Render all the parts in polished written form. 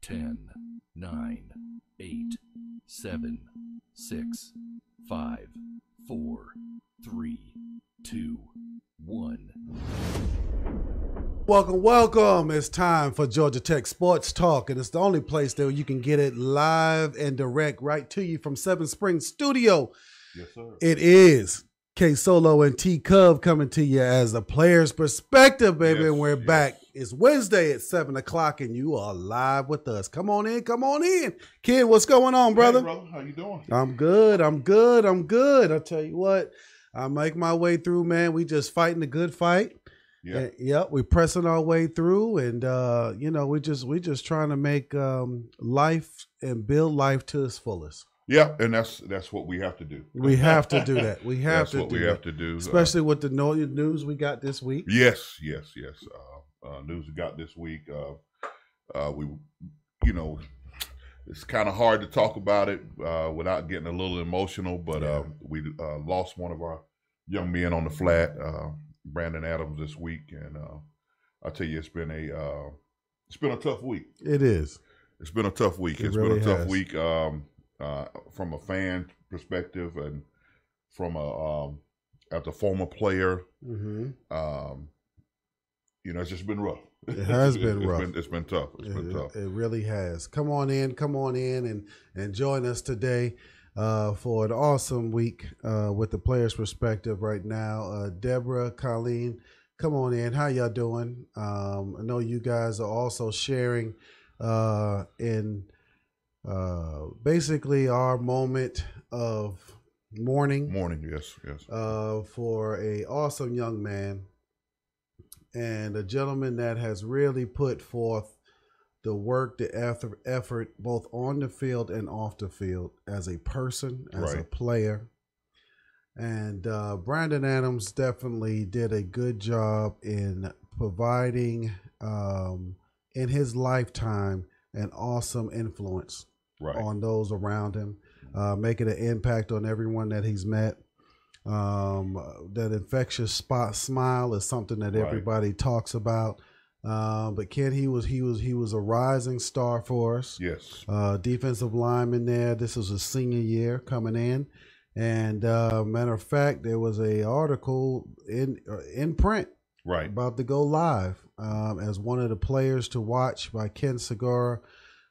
10, 9, 8, 7, 6, 5, 4, 3, 2, 1. Welcome. It's time for Georgia Tech Sports Talk, and it's the only place that you can get it live and direct right to you from Seven Springs Studio. Yes, sir. It is K Solo and T Cub coming to you as a player's perspective, baby. Yes, and we're yes. back. It's Wednesday at 7 o'clock, and you are live with us. Come on in. Kid, what's going on, brother? Hey, brother, how you doing? I'm good. I'll tell you what, I make my way through, man. We just fighting the good fight. Yeah. Yep, we're pressing our way through, and we just trying to make life and build life to its fullest. Yeah, and that's what we have to do. We have to do that. We have That's to what do we that. have to do. Especially with the news we got this week. Yes. News we got this week. It's kind of hard to talk about it without getting a little emotional, but we lost one of our young men on the flat, Brandon Adams, this week, and I tell you, it's been a tough week. It is. It's been a tough week. It It's really been a tough has. week from a fan perspective and from as a former player. Mm-hmm. It's just been rough. It has been rough. It's been tough. It's been tough. It really has. Come on in and join us today for an awesome week with the player's perspective right now. Deborah, Colleen, come on in. How y'all doing? I know you guys are also sharing in basically our moment of mourning. Yes. For a awesome young man and a gentleman that has really put forth the work, the effort, both on the field and off the field, as a person, as a Right. player. And Brandon Adams definitely did a good job in providing, in his lifetime, an awesome influence Right. on those around him, making an impact on everyone that he's met. That infectious smile is something that Right. everybody talks about. But Ken, he was a rising star for us. Yes. Defensive lineman there. This was his senior year coming in, and matter of fact, there was a article in print Right. about to go live as one of the players to watch by Ken Segura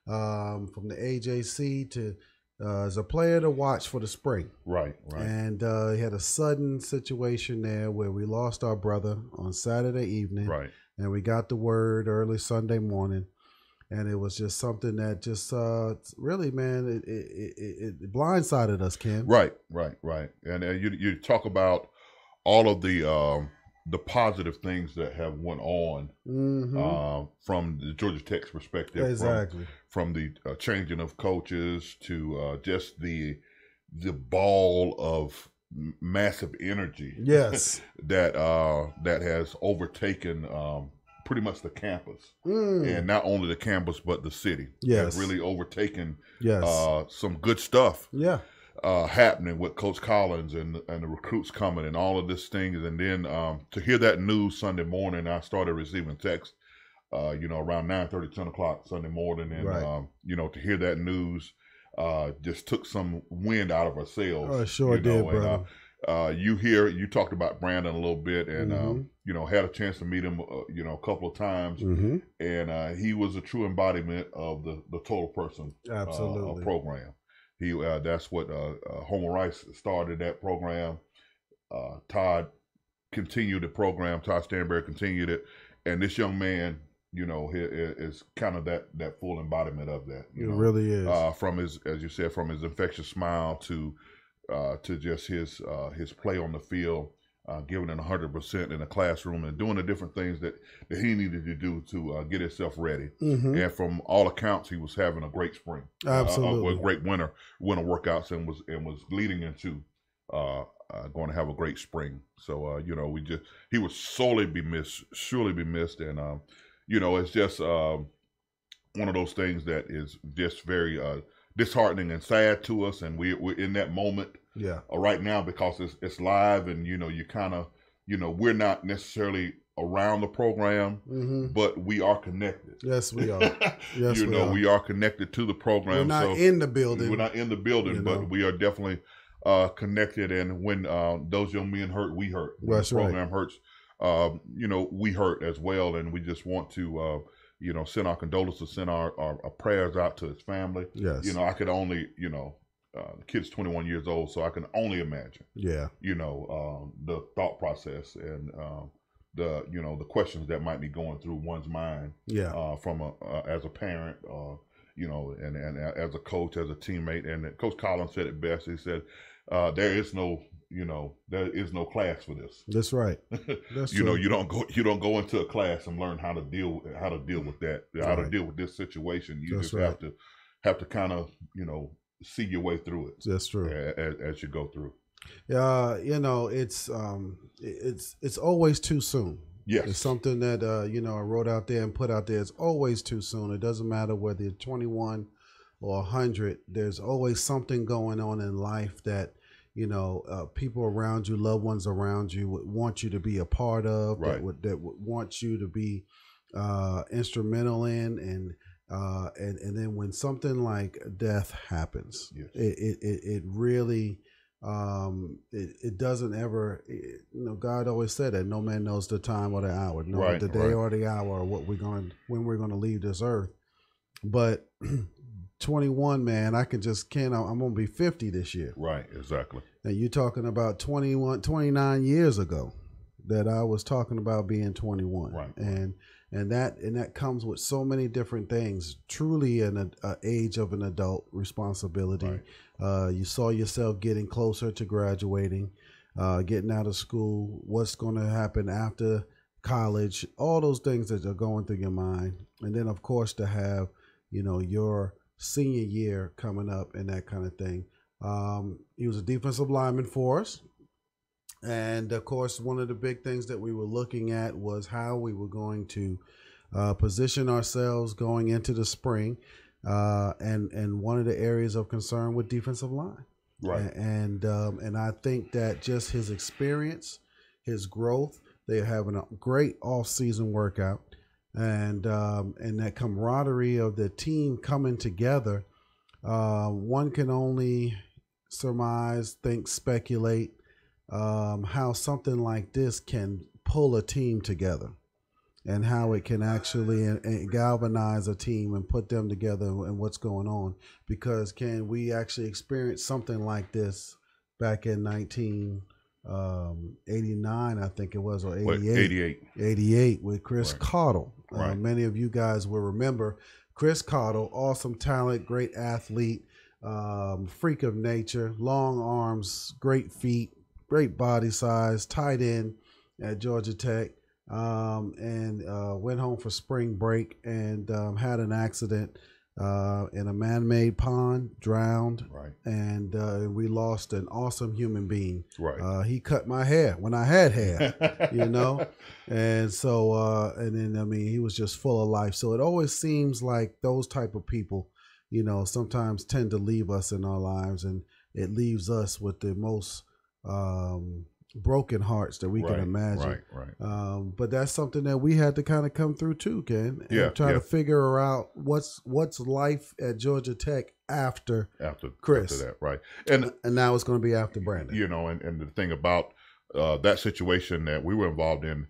from the AJC to as a player to watch for the spring. Right. And he had a sudden situation there where we lost our brother on Saturday evening. Right. And we got the word early Sunday morning. And it was just something that just really, man, it blindsided us, Ken. Right. And you talk about all of the positive things that have went on from the Georgia Tech's perspective. Exactly. From the changing of coaches to just the ball of massive energy. Yes. that has overtaken pretty much the campus, and not only the campus but the city. Yes. Has really overtaken some good stuff. Yeah. Happening with Coach Collins and the recruits coming and all of this thing, and then to hear that news Sunday morning, I started receiving texts, around 9:30, 10 o'clock Sunday morning, and Right. to hear that news just took some wind out of our sails. Oh, it sure did, brother. You talked about Brandon a little bit, and had a chance to meet him, a couple of times, and he was a true embodiment of the total person Absolutely. program. That's what Homer Rice started that program. Todd continued the program. Todd Stanberry continued it, and this young man, is kind of that full embodiment of that. It really is. From his, as you said, from his infectious smile to just his play on the field, giving it 100% in the classroom and doing the different things that he needed to do to get himself ready. And from all accounts, he was having a great spring. Absolutely. A great winter workouts, and was leading into going to have a great spring. So he would surely be missed, and it's just one of those things that is just very disheartening and sad to us, and we're in that moment right now because it's live, and you kind of we're not necessarily around the program, but we are connected. Yes, we are. Yes, we are connected to the program. We're not in the building. We're not in the building, but we are definitely connected. And when those young men hurt, we hurt. When That's the program right. hurts, we hurt as well. And we just want to, send our condolences, send our prayers out to his family. Yes. I could only, the kid's 21 years old, so I can only imagine. Yeah. The thought process and the questions that might be going through one's mind. Yeah. From as a parent, and as a coach, as a teammate. And Coach Collins said it best. He said, "There is no class for this." That's right. That's true. You don't go into a class and learn how to deal with that, how to deal with this situation. You That's just right. have to kind of see your way through it. That's true. As you go through. It's always too soon. Yes. It's something that I wrote out there and put out there. It's always too soon. It doesn't matter whether you're 21 or 100. There's always something going on in life that people around you, loved ones around you, would want you to be a part of. Right. That would want you to be instrumental in, and then when something like death happens, yes. it really. It doesn't ever, God always said that no man knows the time or the hour, the day or the hour, or when we're going to leave this earth. But 21, man, I'm going to be 50 this year. Right. Exactly. And you're talking about 29 years ago that I was talking about being 21. Right. And that comes with so many different things. Truly an age of an adult responsibility. Right. You saw yourself getting closer to graduating, getting out of school, what's going to happen after college, all those things that are going through your mind. And then, of course, to have, your senior year coming up and that kind of thing. He was a defensive lineman for us. And, of course, one of the big things that we were looking at was how we were going to position ourselves going into the spring. And one of the areas of concern with defensive line. Right. And I think that just his experience, his growth, they're having a great off-season workout. And that camaraderie of the team coming together, one can only surmise, think, speculate how something like this can pull a team together and how it can actually galvanize a team and put them together and what's going on. Because can we actually experience something like this back in 1989, I think it was, or 88. 88 with Chris Cottle. Right. Many of you guys will remember Chris Cottle, awesome talent, great athlete, freak of nature, long arms, great feet, great body size, tight end at Georgia Tech, and went home for spring break and had an accident in a man-made pond, drowned, Right. and we lost an awesome human being. Right. He cut my hair when I had hair, and so and then he was just full of life. So it always seems like those type of people, sometimes tend to leave us in our lives, and it leaves us with the most broken hearts that we can imagine. Right. But that's something that we had to kind of come through too, Ken. And try to figure out what's life at Georgia Tech after Chris. After that, right. And now it's going to be after Brandon. And the thing about that situation that we were involved in,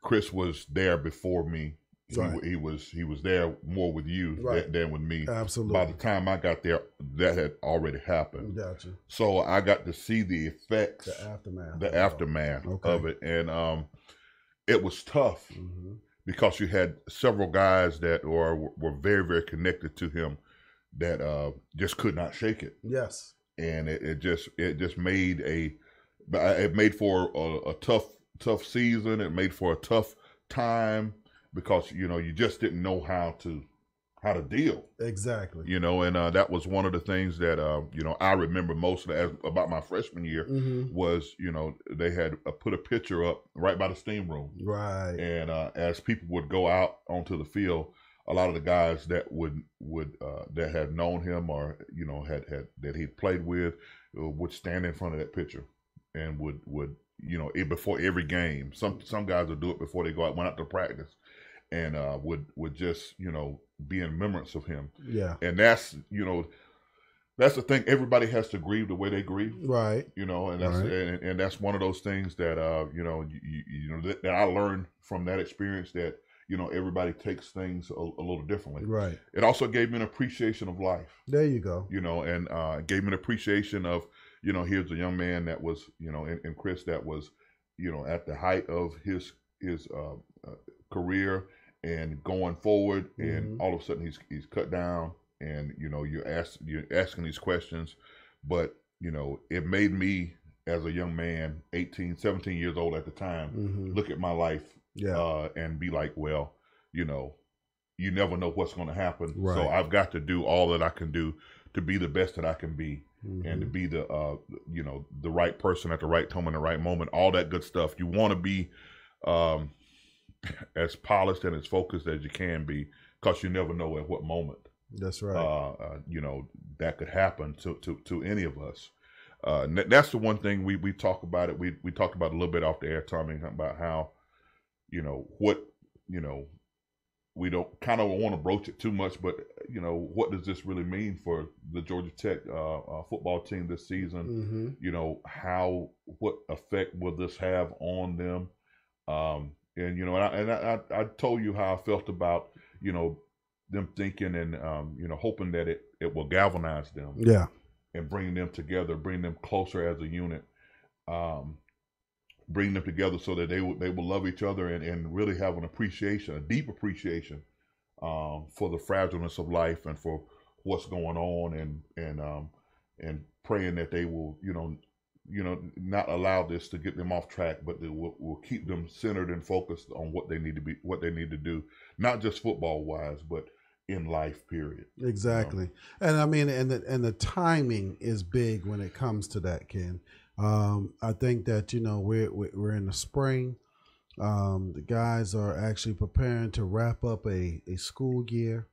Chris was there before me. Right. He was there more with you than with me. Absolutely. By the time I got there, that had already happened. Gotcha. So I got to see the effects, the aftermath of it, and it was tough because you had several guys that were very, very connected to him that just could not shake it. Yes. And it just made for a tough season. It made for a tough time. Because you just didn't know how to deal. Exactly. And that was one of the things that I remember most about my freshman year was they had put a picture up right by the steam room. Right. And as people would go out onto the field, a lot of the guys that would that had known him or had that he'd played with would stand in front of that picture and would before every game. Some guys will do it before they went out to practice, and would just be in remembrance of him. Yeah. And that's that's the thing. Everybody has to grieve the way they grieve. Right. And that's Right. and that's one of those things that that I learned from that experience, that everybody takes things a little differently. Right. It also gave me an appreciation of life. There you go. And gave me an appreciation of here's a young man that was and Chris, that was at the height of his career and going forward, and all of a sudden he's cut down, and you're asking these questions, but it made me, as a young man, 18, 17 years old at the time, look at my life, and be like, well, you never know what's going to happen. Right. So I've got to do all that I can do to be the best that I can be, and to be the the right person at the right time in the right moment, all that good stuff. You want to be as polished and as focused as you can be, because you never know at what moment. That's right. That could happen to any of us. That's the one thing we talk about it. We talked about a little bit off the air, Tommy, about how what we don't kind of want to broach it too much, but what does this really mean for the Georgia Tech football team this season? What effect will this have on them? I told you how I felt about them thinking and hoping that it will galvanize them, and bring them together, bring them closer as a unit, bring them together so that they will love each other, and really have an appreciation, a deep appreciation for the fragileness of life and for what's going on, and praying that they will not allow this to get them off track, but they will keep them centered and focused on what they need to do, not just football wise, but in life, period. Exactly. And I mean, and the timing is big when it comes to that, Ken. I think that we're in the spring. The guys are actually preparing to wrap up a school year,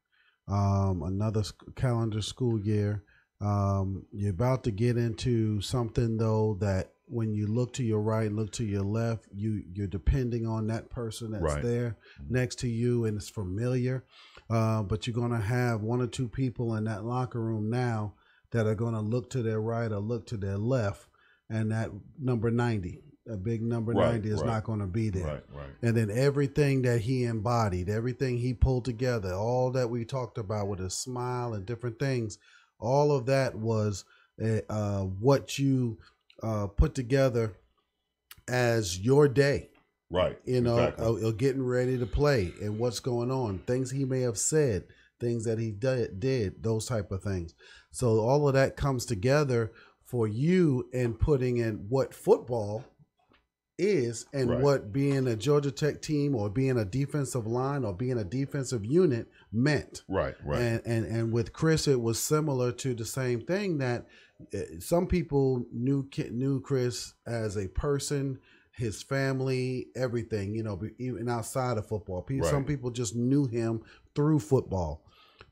another calendar school year. You're about to get into something, though, that when you look to your right, look to your left, you're depending on that person that's there next to you, and it's familiar. But you're going to have one or two people in that locker room now that are going to look to their right or look to their left, and that number 90, a big number 90 is not going to be there. Right. And then everything that he embodied, everything he pulled together, all that we talked about with his smile and different things, all of that was what you put together as your day. Right. Exactly. Getting ready to play and what's going on, things he may have said, things that he did, those type of things. So all of that comes together for you and putting in what football is, and what being a Georgia Tech team or being a defensive line or being a defensive unit meant. Right. And with Chris, it was similar to the same thing, that some people knew Chris as a person, his family, everything, even outside of football. Some people just knew him through football.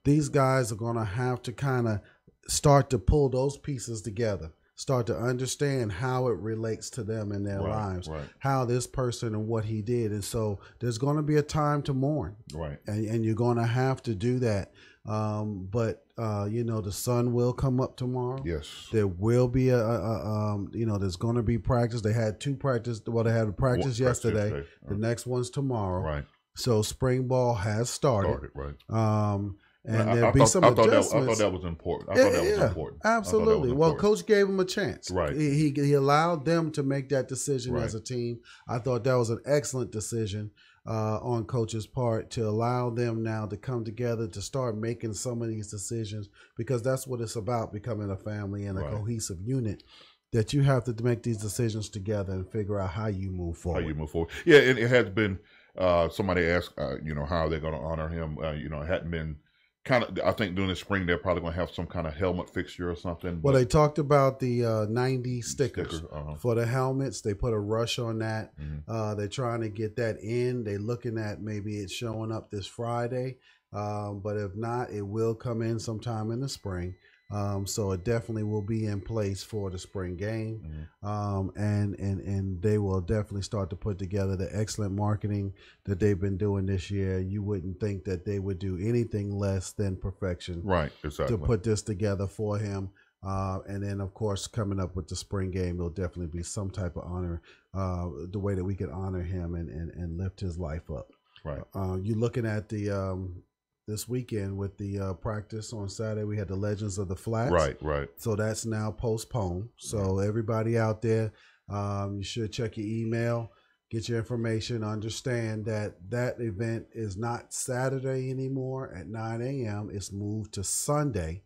These guys are going to have to kind of start to pull those pieces together, start to understand how it relates to them in their lives, how this person and what he did. And so there's going to be a time to mourn, and you're going to have to do that. But the sun will come up tomorrow. Yes. There will be there's going to be practice. They had two practice. Well, they had a practice yesterday. The next one's tomorrow. Right. So spring ball has started. Right. And there'll be some adjustments. I thought that was important. I thought that was important. Absolutely. Well, Coach gave him a chance. Right. He allowed them to make that decision as a team. I thought that was an excellent decision on Coach's part, to allow them now to come together to start making some of these decisions, because that's what it's about, becoming a family and a cohesive unit, that you have to make these decisions together and figure out how you move forward. Yeah, and it has been, somebody asked, how they're going to honor him. It hadn't been I think during the spring they're probably going to have some kind of helmet fixture or something. Well, they talked about the 90 stickers for the helmets. They put a rush on that. They're trying to get that in. They're looking at maybe it's showing up this Friday. But if not, it will come in sometime in the spring. So it definitely will be in place for the spring game. Mm-hmm. And they will definitely start to put together the excellent marketing that they've been doing this year. You wouldn't think that they would do anything less than perfection, Right, exactly. to put this together for him. And then, of course, coming up with the spring game, there'll definitely be some type of honor, the way that we can honor him and lift his life up. Right. You're looking at the this weekend with the practice on Saturday. We had the Legends of the Flats. Right. So that's now postponed. So everybody out there, you should check your email, get your information, understand that that event is not Saturday anymore at 9 a.m. It's moved to Sunday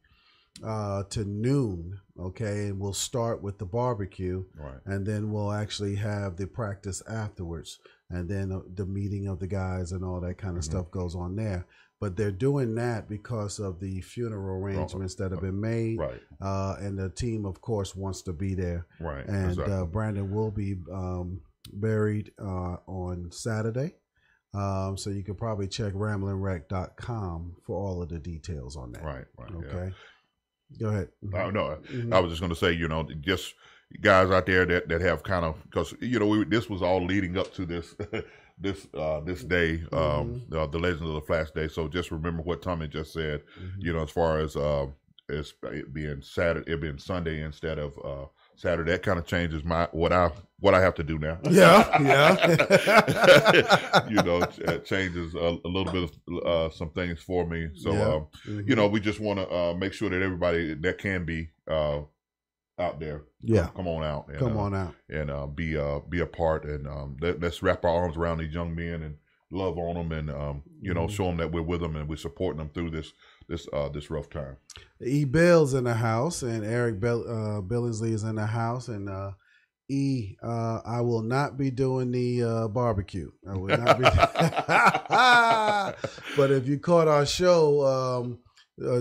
to noon, okay? And we'll start with the barbecue, Right. and then we'll actually have the practice afterwards, and then the meeting of the guys and all that kind of stuff goes on there. But they're doing that because of the funeral arrangements that have been made. Right. And the team, of course, wants to be there. Right. And Exactly. Brandon will be buried on Saturday. So you can probably check ramblingrec.com for all of the details on that. Right. Okay. Go ahead. No, I was just going to say, just guys out there that have kind of, because this was all leading up to this this day, the Legends of the Flats Day. So just remember what Tommy just said. As far as it being Saturday, it being Sunday instead of Saturday, that kind of changes what I have to do now. Yeah. It changes a little bit of some things for me. So we just want to make sure that everybody that can be out there, come on out, and be a part, and let's wrap our arms around these young men and love on them, and show them that we're with them and we're supporting them through this rough time. E. Bill's in the house, and Eric Billingsley is in the house, and I will not be doing the barbecue. I will not be. But if you caught our show,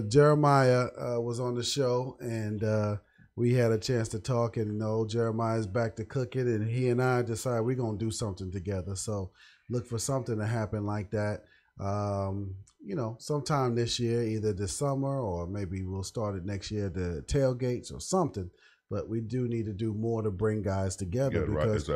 Jeremiah was on the show, and we had a chance to talk, and Jeremiah's back to cooking, and he and I decided we're going to do something together. So look for something to happen like that. Sometime this year, either this summer or maybe we'll start it next year, the tailgates or something. But we do need to do more to bring guys together, because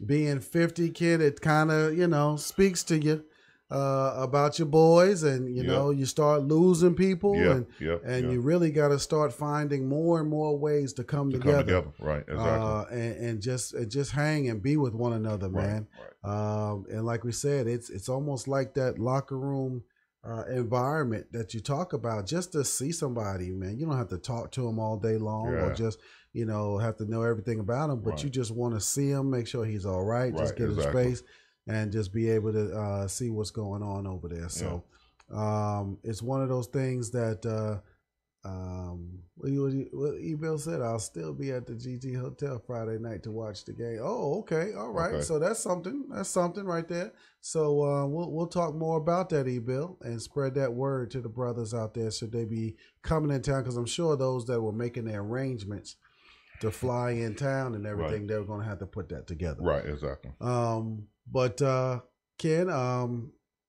being 50, kid, it kind of, speaks to you about your boys, and, you start losing people, and you really got to start finding more and more ways to come together. Right, exactly. And just hang and be with one another, man. Right. And like we said, it's almost like that locker room environment that you talk about, just to see somebody, man. You don't have to talk to them all day long, or just have to know everything about him, but you just want to see him, make sure he's all right, just get his face, and just be able to see what's going on over there. So it's one of those things that what E-Bill said, I'll still be at the GT Hotel Friday night to watch the game. Oh, okay, all right. Okay. So that's something right there. So we'll talk more about that, E-Bill, and spread that word to the brothers out there, should they be coming in town, because I'm sure those that were making their arrangements to fly in town and everything, they're going to have to put that together. Right, exactly. But Ken,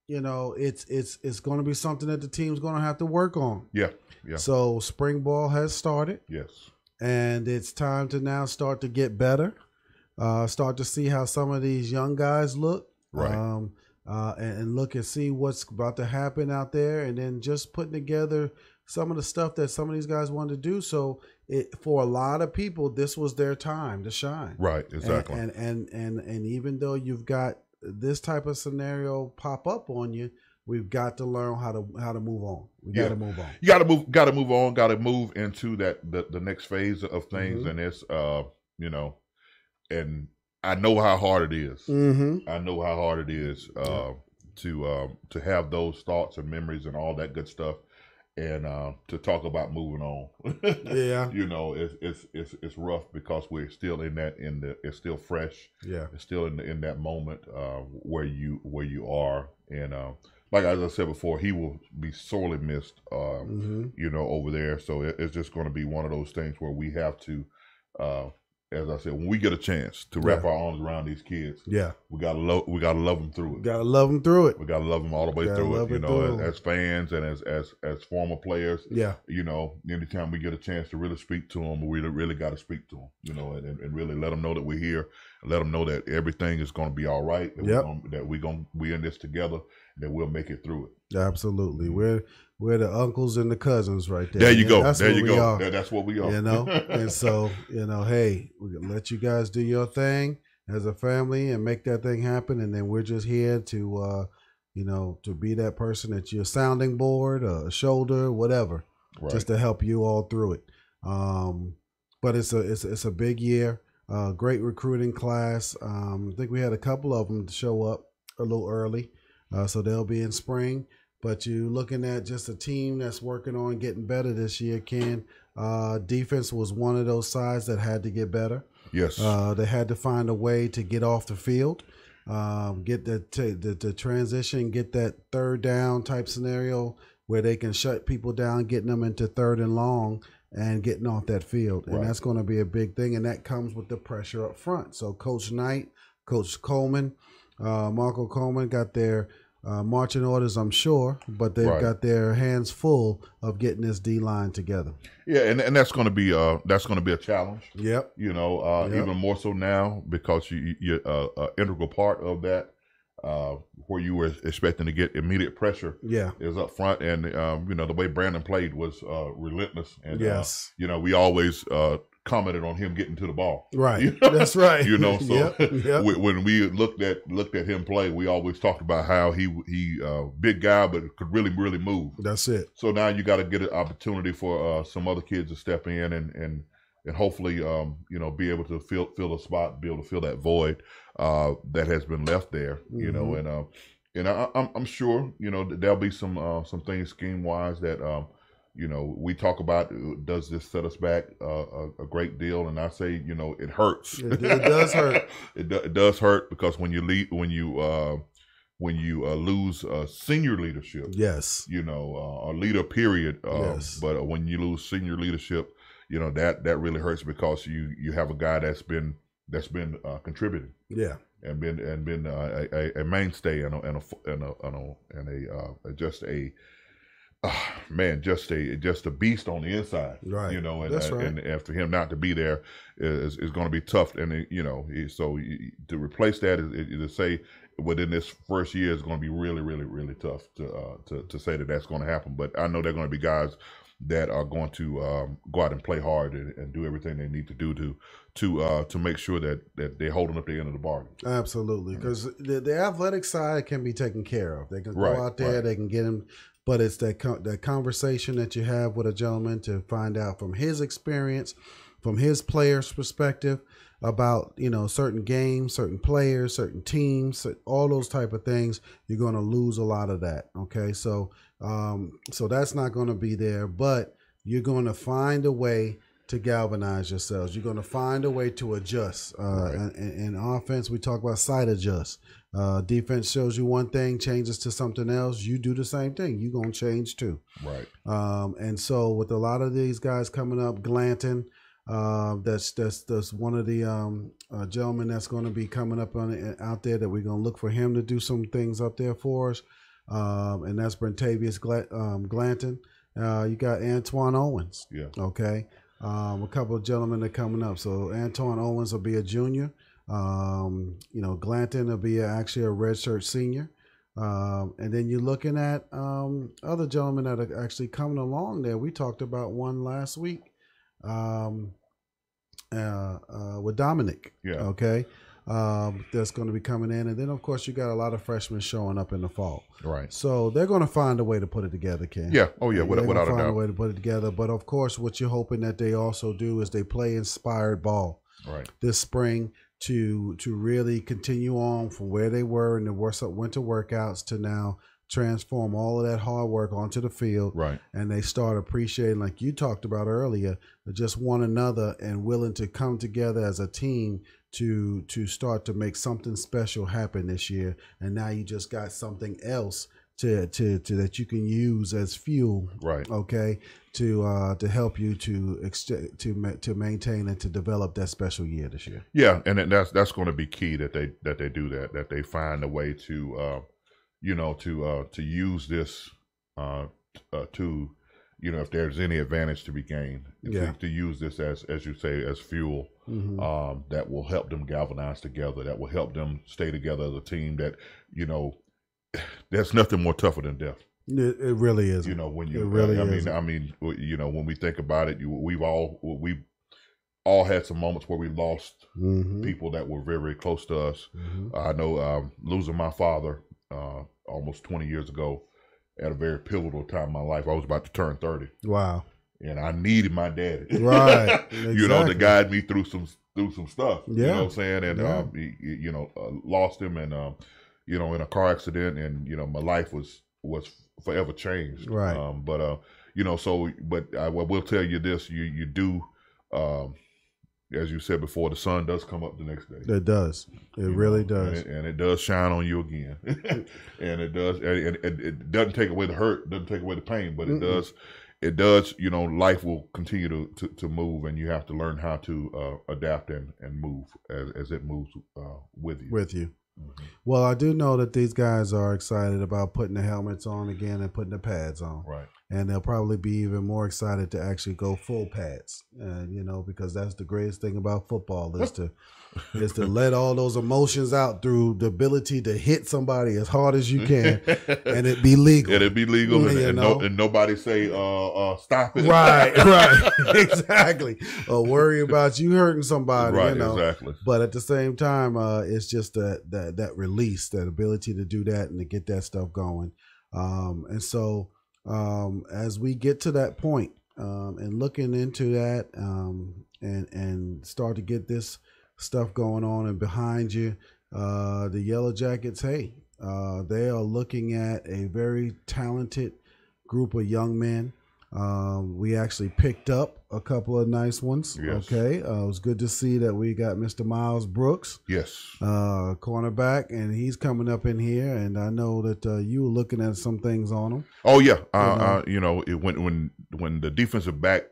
it's going to be something that the team's going to have to work on. Yeah. So spring ball has started. Yes. And it's time to now start to get better. Start to see how some of these young guys look. Right. And look and see what's about to happen out there, and then just putting together some of the stuff that some of these guys wanted to do. So for a lot of people, this was their time to shine. Right, exactly. And even though you've got this type of scenario pop up on you, we've got to learn how to move on. We got to move on. You got to move on. Got to move into the next phase of things, and it's and I know how hard it is. I know how hard it is to have those thoughts and memories and all that good stuff, and to talk about moving on. It's rough, because we're still it's still fresh. Yeah, it's still in that moment where you are, and like as I said before, he will be sorely missed. Over there. So it's just going to be one of those things where we have to as I said, when we get a chance to wrap our arms around these kids, we gotta love them through it. Gotta love them through it. We gotta love them all the way through it. You know, as fans and as former players. Yeah. You know, anytime we get a chance to really speak to them, we really got to speak to them. You know, and really let them know that we're here, and let them know that everything is going to be all right. That we're in this together. That we'll make it through it. Absolutely. We're the uncles and the cousins right there. There you go. That's there you go. That's what we are. You know, and so, you know, hey, we can let you guys do your thing as a family and make that thing happen. And then we're just here to, you know, to be that person that's your sounding board, a shoulder, whatever, just to help you all through it. But it's a big year, great recruiting class. I think we had a couple of them show up a little early, so they'll be in spring. But you're looking at just a team that's working on getting better this year, Ken. Defense was one of those sides that had to get better. Yes. They had to find a way to get off the field, get the transition, get that third down type scenario where they can shut people down, getting them into third and long and getting off that field. And that's going to be a big thing, and that comes with the pressure up front. So Coach Knight, Coach Coleman, Marco Coleman got their marching orders, I'm sure, but they've got their hands full of getting this D-line together. Yeah, and that's going to be a challenge. Yep. You know, even more so now because you're an integral part of that, where you were expecting to get immediate pressure. Is up front, and you know the way Brandon played was relentless. And you know we always commented on him getting to the ball. Right. That's right. You know, so when we looked at him play, we always talked about how he big guy, but could really move. That's it. So now you got to get an opportunity for some other kids to step in and hopefully you know be able to fill a spot, be able to fill that void that has been left there. You know, and I'm sure you know there'll be some things scheme wise that. You know, we talk about does this set us back a great deal, and I say, you know, it hurts. It does hurt. It does hurt because when you lose senior leadership, you know, a leader period. But when you lose senior leadership, you know that really hurts because you have a guy that's been contributing, and been a mainstay and just a beast on the inside, right? You know, and for him not to be there is going to be tough. And you know, so to replace that to say within this first year is going to be really tough to say that's going to happen. But I know they're going to be guys that are going to go out and play hard and do everything they need to do to make sure that they're holding up the end of the bargain. Absolutely, because the athletic side can be taken care of. They can go out there, they can get him. But it's that conversation that you have with a gentleman to find out from his experience, from his player's perspective about, you know, certain games, certain players, certain teams, all those type of things. You're going to lose a lot of that. Okay. So that's not going to be there, but you're going to find a way to galvanize yourselves. You're going to find a way to adjust. In offense, we talk about side adjust. Defense shows you one thing, changes to something else. You do the same thing. You're going to change too. Right. And so with a lot of these guys coming up, Glanton, that's one of the gentlemen that's going to be coming up out there that we're going to look for him to do some things up there for us. And that's Brentavious Glanton. You got Antoine Owens. Yeah. Okay. A couple of gentlemen that are coming up. So Antoine Owens will be a junior. You know, Glanton will be actually a redshirt senior. And then you're looking at other gentlemen that are actually coming along there. We talked about one last week with Dominic. Yeah. Okay. That's going to be coming in. And then, of course, you got a lot of freshmen showing up in the fall. Right. So they're going to find a way to put it together, Ken. Yeah. Oh, yeah. Without a doubt. Find a way to put it together. But, of course, what you're hoping that they also do is they play inspired ball this spring to really continue on from where they were in the winter workouts to now transform all of that hard work onto the field. Right. And they start appreciating, like you talked about earlier, just one another and willing to come together as a team to start to make something special happen this year. And now you just got something else to that you can use as fuel, Right. okay, to help you to maintain and to develop that special year this year. Yeah, and that's going to be key that they do that they find a way to to use this to if there's any advantage to be gained, to use this as you say as fuel, that will help them galvanize together, that will help them stay together as a team. That there's nothing more tougher than death. It really is. When you, it really I mean, when we think about it, we've all had some moments where we lost people that were very, very close to us. I know losing my father almost 20 years ago at a very pivotal time in my life. I was about to turn 30. Wow. And I needed my daddy. Right. Exactly. To guide me through some stuff. Yeah. You know what I'm saying? And lost him and in a car accident, and my life was forever changed. Right. But I will tell you this: you do, as you said before, the sun does come up the next day. It does. It really does. And it does shine on you again. And it does. And it doesn't take away the hurt, doesn't take away the pain, but it does. It does. Life will continue to move, and you have to learn how to adapt and move as it moves with you. With you. Well, I do know that these guys are excited about putting the helmets on again and putting the pads on. Right. And they'll probably be even more excited to actually go full pads, because that's the greatest thing about football is to let all those emotions out through the ability to hit somebody as hard as you can, and it be legal. And it be legal, and nobody say, stop it. Right, exactly. Or worry about you hurting somebody, right, exactly. But at the same time, it's just that release, that ability to do that and to get that stuff going. And so as we get to that point and looking into that and start to get this stuff going on and behind you, the Yellow Jackets, hey, they are looking at a very talented group of young men. We actually picked up a couple of nice ones. Yes. Okay. It was good to see that we got Mr. Miles Brooks. Yes. Cornerback, and he's coming up in here, and I know that you were looking at some things on him. Oh yeah. When the defensive back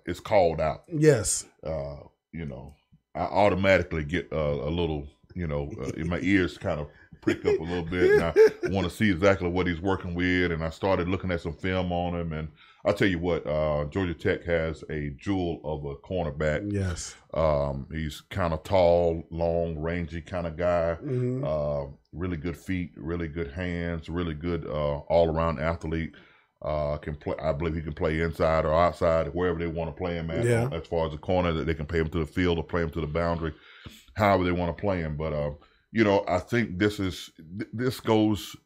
is called out. Yes. I automatically get a little, my ears kind of prick up a little bit, and I want to see exactly what he's working with. And I started looking at some film on him, and I'll tell you what, Georgia Tech has a jewel of a cornerback. Yes. He's kind of tall, long, rangy kind of guy. Really good feet, really good hands, really good all-around athlete. Can play. I believe he can play inside or outside, wherever they want to play him at. Yeah. As far as the corner, that they can play him to the field or play him to the boundary, however they want to play him. But I think this goes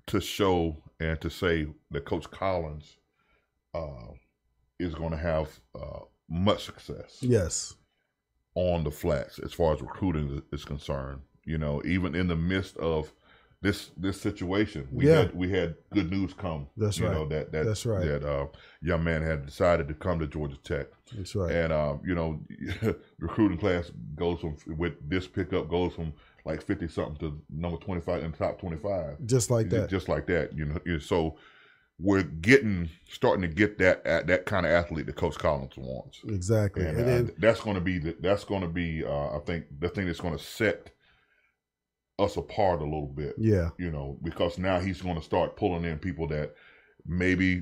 to show and to say that Coach Collins is going to have much success. Yes. On the flats as far as recruiting is concerned. Even in the midst of this situation, we had good news come. That's right. That's right. That young man had decided to come to Georgia Tech. That's right. And recruiting class with this pickup goes from like 50 something to number 25 in the top 25. Just like that. Just like that. So we're starting to get that kind of athlete that Coach Collins wants. Exactly. And then that's going to be I think the thing that's going to set us apart a little bit. Yeah. Because now he's going to start pulling in people that maybe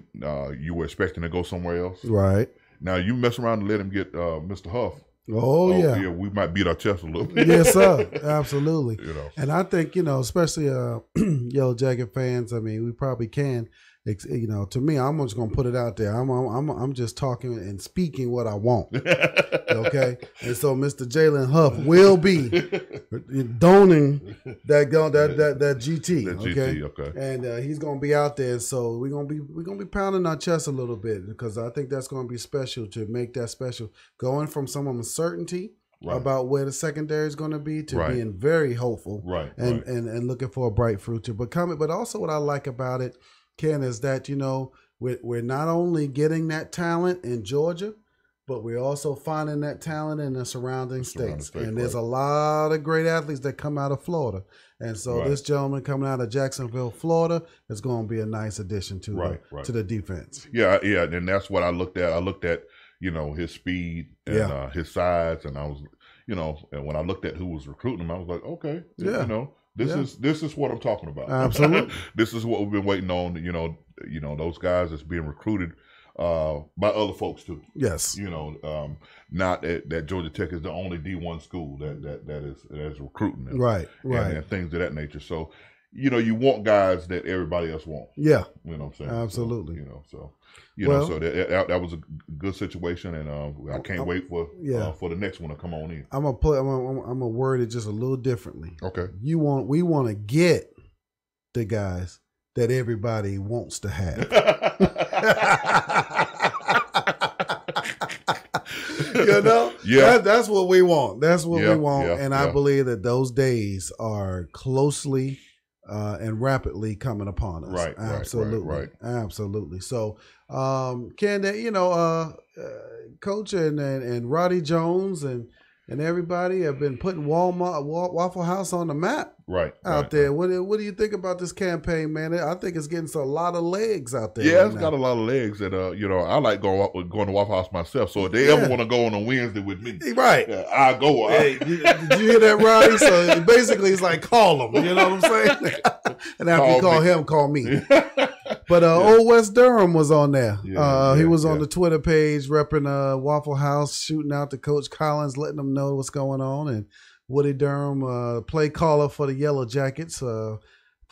you were expecting to go somewhere else. Right. Now you mess around and let him get Mr. Huff. Oh yeah. We might beat our chest a little bit. Yes, sir. Absolutely. And I think, especially Yellow Jacket fans, I mean, we probably can. To me, I'm just gonna put it out there. I'm just talking and speaking what I want. Okay, and so Mr. Jalen Huff will be donning that GT. That GT, okay. And he's gonna be out there. So we're gonna be pounding our chest a little bit, because I think that's gonna be special, to make that special, going from some uncertainty. Right. About where the secondary is going to be to being very hopeful, and looking for a bright future. But also what I like about it, Ken, is that we're not only getting that talent in Georgia, but we're also finding that talent in the surrounding states. And there's right. a lot of great athletes that come out of Florida. And so Right. this gentleman coming out of Jacksonville, Florida, is going to be a nice addition to to the defense. Yeah, and that's what I looked at. I looked at, his speed and his size, and I was, and when I looked at who was recruiting him, I was like, okay, this is what I'm talking about. Absolutely. This is what we've been waiting on. Those guys that's being recruited by other folks too. Yes. Not that Georgia Tech is the only D1 school that is recruiting them. Right. And things of that nature. So, you want guys that everybody else wants. Yeah. You know what I'm saying? Absolutely. So that was a good situation, and I can't wait for the next one to come on in. I'm gonna word it just a little differently. Okay. We want to get the guys that everybody wants to have. That's what we want. That's what we want, and I believe that those days are closely and rapidly coming upon us. Right. Right. Absolutely. So, Ken, Coach and Roddy Jones and everybody have been putting Waffle House on the map out there. What do you think about this campaign, man? I think it's getting a lot of legs out there. Yeah, it's got a lot of legs, and I like going to Waffle House myself. So if they ever want to go on a Wednesday with me, I go. Hey, did you hear that, Roddy? So basically, it's like call them. You know what I'm saying? And after you call him, call me. But Old West Durham was on there. He was on the Twitter page repping Waffle House, shooting out to Coach Collins, letting them know what's going on. And Woody Durham, play caller for the Yellow Jackets for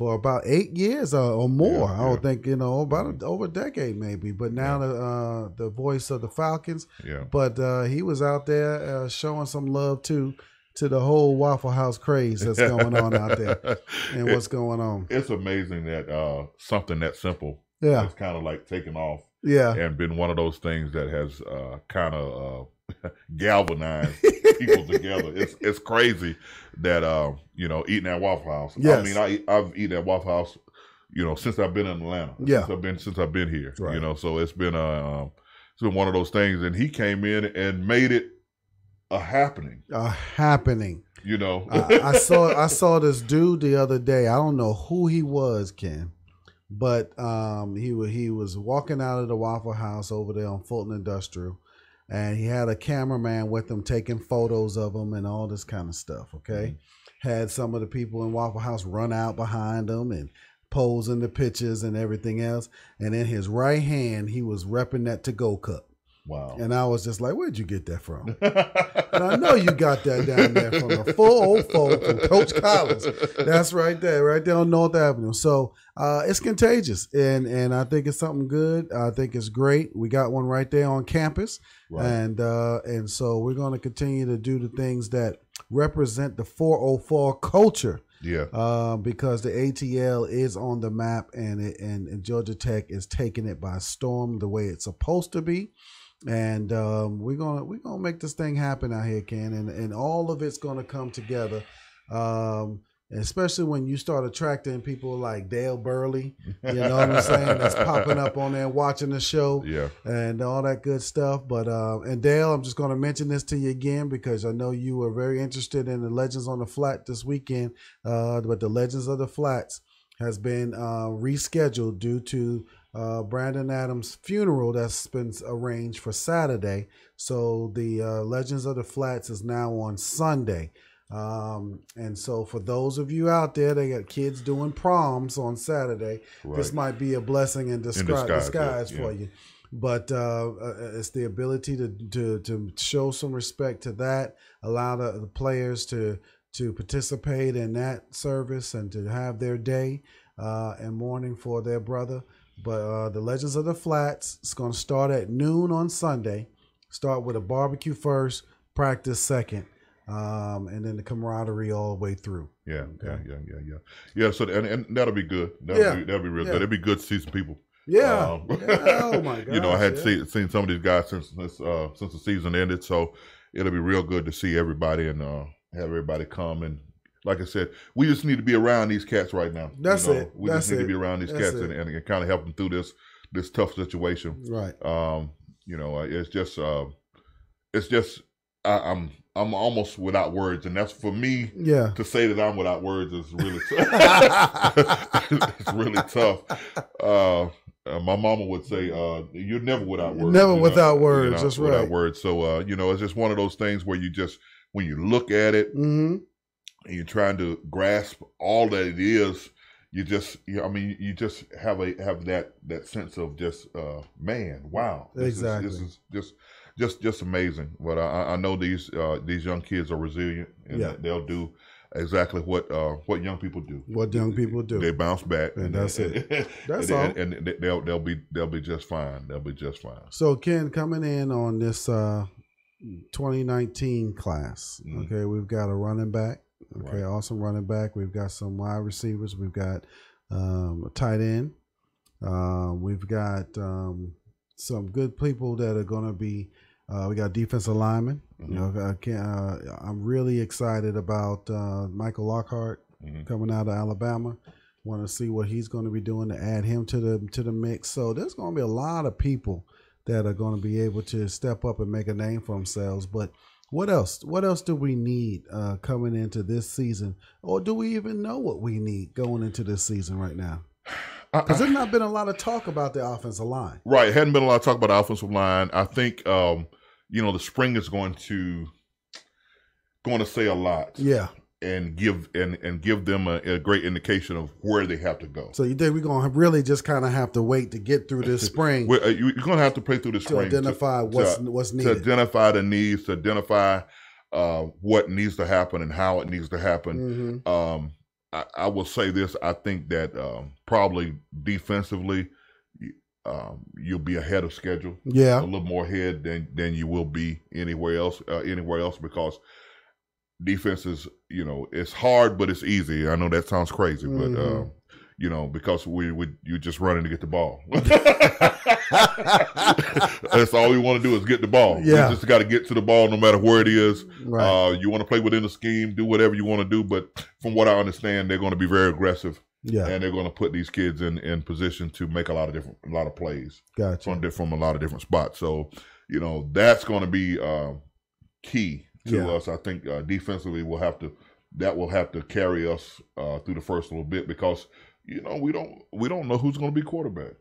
about 8 years or more. I would think, about over a decade maybe. But now the voice of the Falcons. Yeah. But he was out there showing some love too to the whole Waffle House craze that's going on out there and what's going on. It's amazing that something that simple has kind of like taken off and been one of those things that has kind of galvanized people together. It's crazy that, eating at Waffle House. Yes. I mean, I've eaten at Waffle House, since I've been in Atlanta. Yeah. Since I've been here, Right. So it's been one of those things, and he came in and made it a happening. I saw this dude the other day. I don't know who he was, Ken, but he was walking out of the Waffle House over there on Fulton Industrial, and he had a cameraman with him taking photos of him and all this kind of stuff. Okay, had some of the people in Waffle House run out behind him and pose in the pictures and everything else. And in his right hand, he was repping that to-go cup. Wow. And I was just like, where'd you get that from? And I know you got that down there from the full old folk from Coach Collins. That's right there on North Avenue. So it's contagious, and I think it's something good. I think it's great. We got one right there on campus, and so we're going to continue to do the things that represent the 404 culture. Yeah. Because the ATL is on the map, and Georgia Tech is taking it by storm the way it's supposed to be. And we're gonna make this thing happen out here, Ken, and all of it's gonna come together. Especially when you start attracting people like Dale Burley, you know what I'm saying? That's popping up on there watching the show, and all that good stuff. But and Dale, I'm just gonna mention this to you again because I know you were very interested in the Legends on the Flat this weekend. But the Legends of the Flats has been rescheduled due to Brandon Adams' funeral that's been arranged for Saturday. So the Legends of the Flats is now on Sunday. And so for those of you out there, they got kids doing proms on Saturday. This might be a blessing in disguise for you. But it's the ability to show some respect to that, allow the players to participate in that service and to have their day and mourning for their brother. But the Legends of the Flats is going to start at noon on Sunday. Start with a barbecue first, practice second, and then the camaraderie all the way through. Yeah. So and that'll be good. That'll be real good. It'll be good to see some people. Yeah. Oh my God. I had seen some of these guys since the season ended, so it'll be real good to see everybody and have everybody come. And like I said, we just need to be around these cats right now. That's it. We just need to be around these cats and kind of help them through this tough situation. Right. It's just it's just I'm almost without words, and that's for me. Yeah. To say that I'm without words is really tough. It's really tough. My mama would say, "You're never without words." Never without words. That's right. Without words. So it's just one of those things where you just when you look at it Mm-hmm. and you're trying to grasp all that it is, you just have that sense of just man, wow, Exactly. This is just amazing. But I know these young kids are resilient, and Yeah. they'll do exactly what young people do. What young people do. They bounce back, And that's it. That's all. And they'll be just fine. They'll be just fine. So, Ken, coming in on this 2019 class, Mhm. okay, we've got a running back, okay, Right. awesome running back. We've got some wide receivers. We've got a tight end. We've got some good people that are going to be. We got defensive linemen. Mhm. You know, I'm really excited about Michael Lockhart Mhm. coming out of Alabama. Want to see what he's going to be doing to add him to the mix. So there's going to be a lot of people that are going to be able to step up and make a name for themselves. But what else? What else do we need coming into this season, or do we even know what we need going into this season right now? Because there's not been a lot of talk about the offensive line. Right, hadn't been a lot of talk about the offensive line. I think the spring is going to say a lot. Yeah. And give them a great indication of where they have to go. So you think we're going to really just kind of have to wait to get through this spring You're going to have to play through the to spring identify what's to needed. identify the needs, to identify what needs to happen and how it needs to happen. Mm-hmm. I will say this: I think that probably defensively, you'll be ahead of schedule. Yeah. A little more ahead than you will be anywhere else because defense is, it's hard, but it's easy. I know that sounds crazy, Mm-hmm. but because you're just running to get the ball. That's all we want to do is get the ball. Yeah. We just got to get to the ball no matter where it is. Right. You want to play within the scheme, do whatever you want to do, but from what I understand, they're going to be very aggressive. Yeah. And they're going to put these kids in position to make a lot of plays Gotcha. from a lot of different spots. So, that's going to be key to us. I think defensively will have to carry us through the first little bit because we don't know who's going to be quarterback.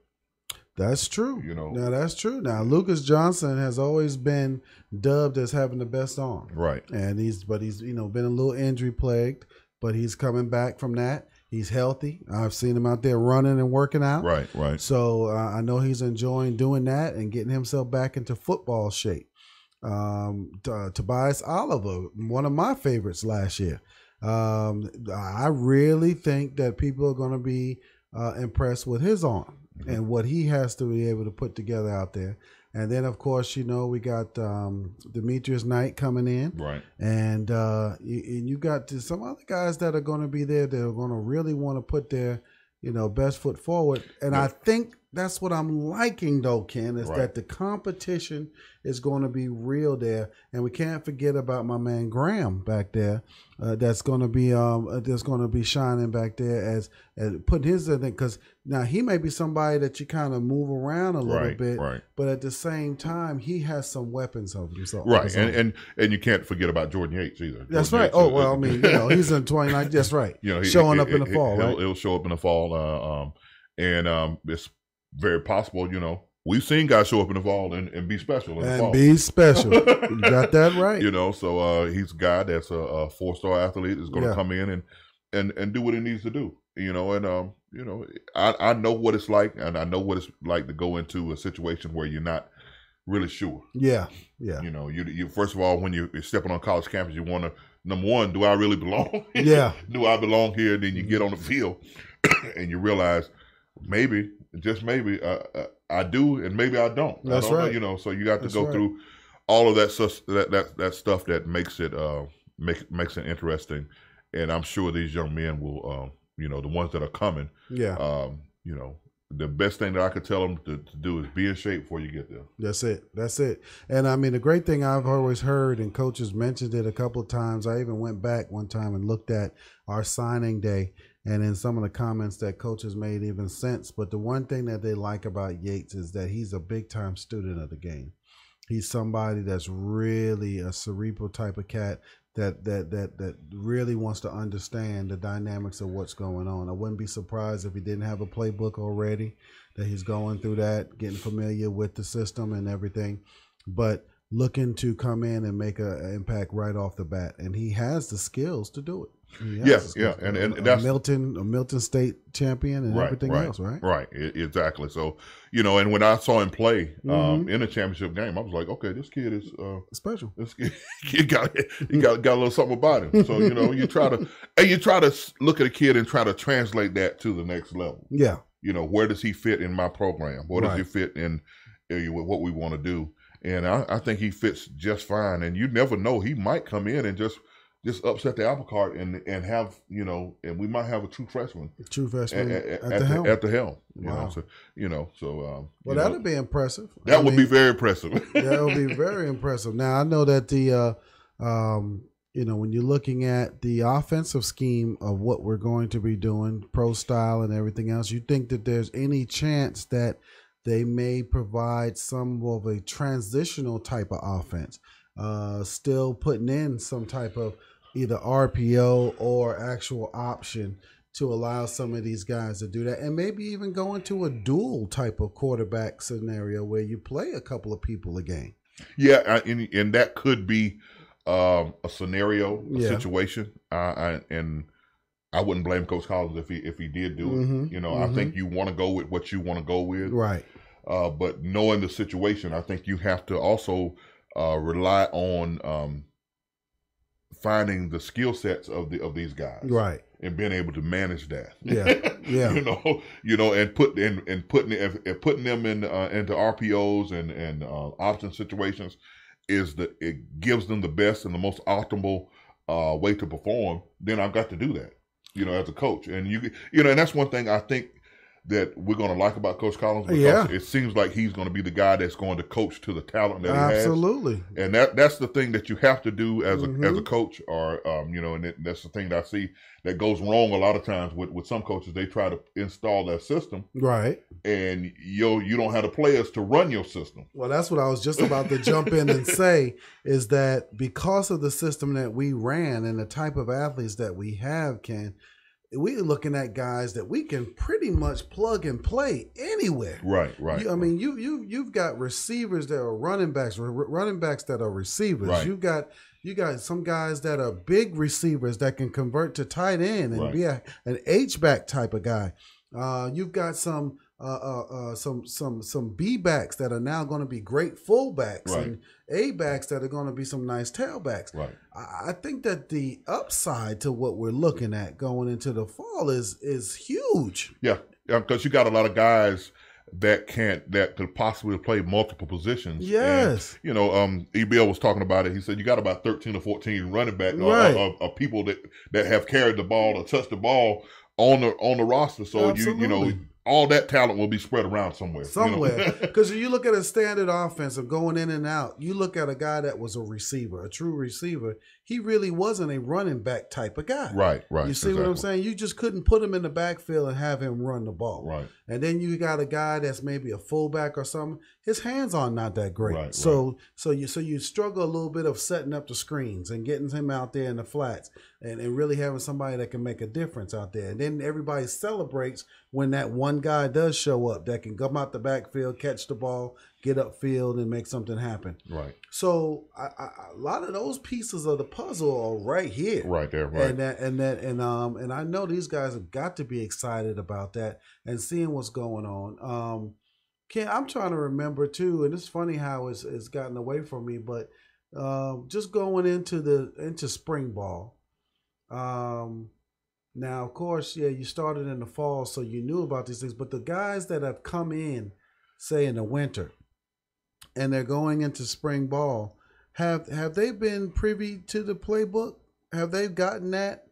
That's true. Now that's true. Now Lucas Johnson has always been dubbed as having the best arm, right? And he's been a little injury plagued, but he's coming back from that. He's healthy. I've seen him out there running and working out. Right. So I know he's enjoying doing that and getting himself back into football shape. Tobias Oliver, one of my favorites last year. I really think that people are going to be impressed with his arm and what he has to be able to put together out there. And then, of course, we got Demetrius Knight coming in. Right. And you got some other guys that are going to be there that are going to really want to put their, best foot forward. And I think that's what I'm liking, though, Ken, is that the competition is going to be real there. And we can't forget about my man Graham back there. That's going to be shining back there as putting his in, because now he may be somebody that you kind of move around a little bit, right. But at the same time, he has some weapons of himself. Right, and you can't forget about Jordan Yates either. That's Jordan right. Yates, well, I mean, he's in 29. That's right. Showing up in the fall, right? He'll show up in the fall, and it's very possible. We've seen guys show up in the fall and be special in the fall. Be special. You got that right. So he's a guy that's a 4-star athlete that's going to come in and do what he needs to do. I know what it's like, and I know what it's like to go into a situation where you're not really sure. Yeah. You first of all, when you're stepping on college campus, you want to, number one, do I really belong? Yeah. Do I belong here? Then you get on the field and you realize maybe, just maybe, I do, and maybe I don't. That's right. So you got to go through all of that stuff that makes it makes it interesting. And I'm sure these young men will, the ones that are coming. Yeah. The best thing that I could tell them to do is be in shape before you get there. That's it. And I mean, the great thing I've always heard, and coaches mentioned it a couple of times. I even went back one time and looked at our signing day, and in some of the comments that coaches made even sense. But the one thing that they like about Yates is that he's a big time student of the game. He's somebody that's really a cerebral type of cat that really wants to understand the dynamics of what's going on. I wouldn't be surprised if he didn't have a playbook already, that he's going through that, getting familiar with the system and everything, but looking to come in and make an impact right off the bat. And he has the skills to do it. Yeah. And that's a Milton State champion and everything else, right? Right. Exactly. So, and when I saw him play in a championship game, I was like, okay, this kid is special. This kid, he got a little something about him. So, you try to look at a kid and try to translate that to the next level. Yeah. Where does he fit in my program? Where does he fit in with what we want to do? And I think he fits just fine. And you never know, he might come in and just upset the apple cart and have, and we might have a true freshman. At the helm. Wow. Well, that'd be impressive. That would be very impressive. That would be very impressive. Now, I know that when you're looking at the offensive scheme of what we're going to be doing, pro style and everything else, you think that there's any chance that they may provide some of a transitional type of offense, still putting in some type of either RPO or actual option to allow some of these guys to do that, and maybe even go into a dual type of quarterback scenario where you play a couple of people a game. Yeah, and that could be a scenario, a situation, and I wouldn't blame Coach Collins if he did do it. I think you want to go with what you want to go with, right? But knowing the situation, I think you have to also rely on finding the skill sets of these guys, right, and being able to manage that. Yeah. And putting them into RPOs and option situations it gives them the best and the most optimal way to perform. Then I've got to do that, as a coach, and and that's one thing I think that we're going to like about Coach Collins, because it seems like he's going to be the guy that's going to coach to the talent that he has. Absolutely. And that's the thing that you have to do as a coach, or and that's the thing that I see that goes wrong a lot of times with some coaches. They try to install their system, right, and you don't have the players to run your system. Well, that's what I was just about to jump in and say, is that because of the system that we ran and the type of athletes that we have, we're looking at guys that we can pretty much plug and play anywhere. Right. You've got receivers that are running backs that are receivers. Right. You got some guys that are big receivers that can convert to tight end and be an H-back type of guy. You've got some B-backs that are now going to be great fullbacks, and A-backs that are going to be some nice tailbacks. Right. I think that the upside to what we're looking at going into the fall is huge. Yeah, because you got a lot of guys that could possibly play multiple positions. Yes. And, EBL was talking about it. He said you got about 13 or 14 running back of people that have carried the ball or touched the ball on the roster. So Absolutely. All that talent will be spread around somewhere. Because if you look at a standard offense of going in and out, you look at a guy that was a receiver, a true receiver. He really wasn't a running back type of guy. Right. You see what I'm saying? You just couldn't put him in the backfield and have him run the ball. Right. And then you got a guy that's maybe a fullback or something. His hands are not that great. Right. So you struggle a little bit of setting up the screens and getting him out there in the flats and really having somebody that can make a difference out there. And then everybody celebrates when that one guy does show up that can come out the backfield, catch the ball, get upfield, and make something happen. Right. So a lot of those pieces of the puzzle are right here, right there, right. And I know these guys have got to be excited about that and seeing what's going on. Ken, I'm trying to remember too, and it's funny how it's gotten away from me, but just going into spring ball. Now, of course, you started in the fall, so you knew about these things. But the guys that have come in, say in the winter, and they're going into spring ball, have they been privy to the playbook? Have they gotten that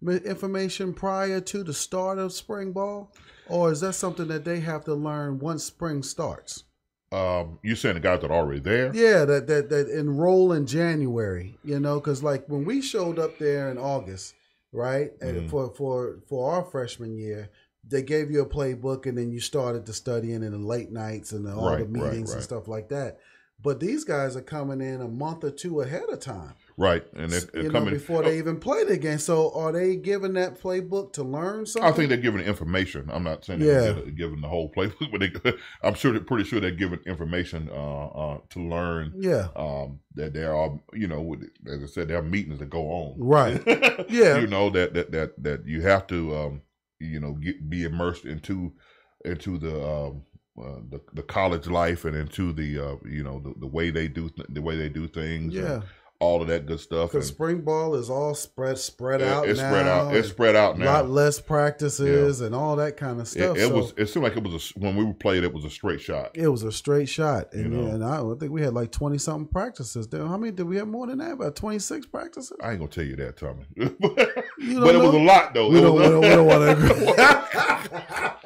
information prior to the start of spring ball, or is that something that they have to learn once spring starts? You're saying the guys that are already there? Yeah, that enroll in January. Because like when we showed up there in August. Right, and for our freshman year, they gave you a playbook, and then you started to studying in the late nights and all the meetings and stuff like that. But these guys are coming in a month or two ahead of time. Right, and they're coming before they even play the game. So are they giving that playbook to learn something? I think they're giving information. I'm not saying they're giving the whole playbook, but I'm sure they're pretty sure they're giving information to learn. Yeah, that there are, as I said, there are meetings that go on. Right. Yeah. that you have to be immersed into the college life and into the way they do things. Yeah. All of that good stuff. Because spring ball is all spread out. It's now. It's spread out now. A lot less practices and all that kind of stuff. It seemed like it was when we played. It was a straight shot. It was a straight shot, and I think we had like 20 something practices. How many did we have more than that? About 26 practices. I ain't gonna tell you that, Tommy. But it was a lot though. We don't want to.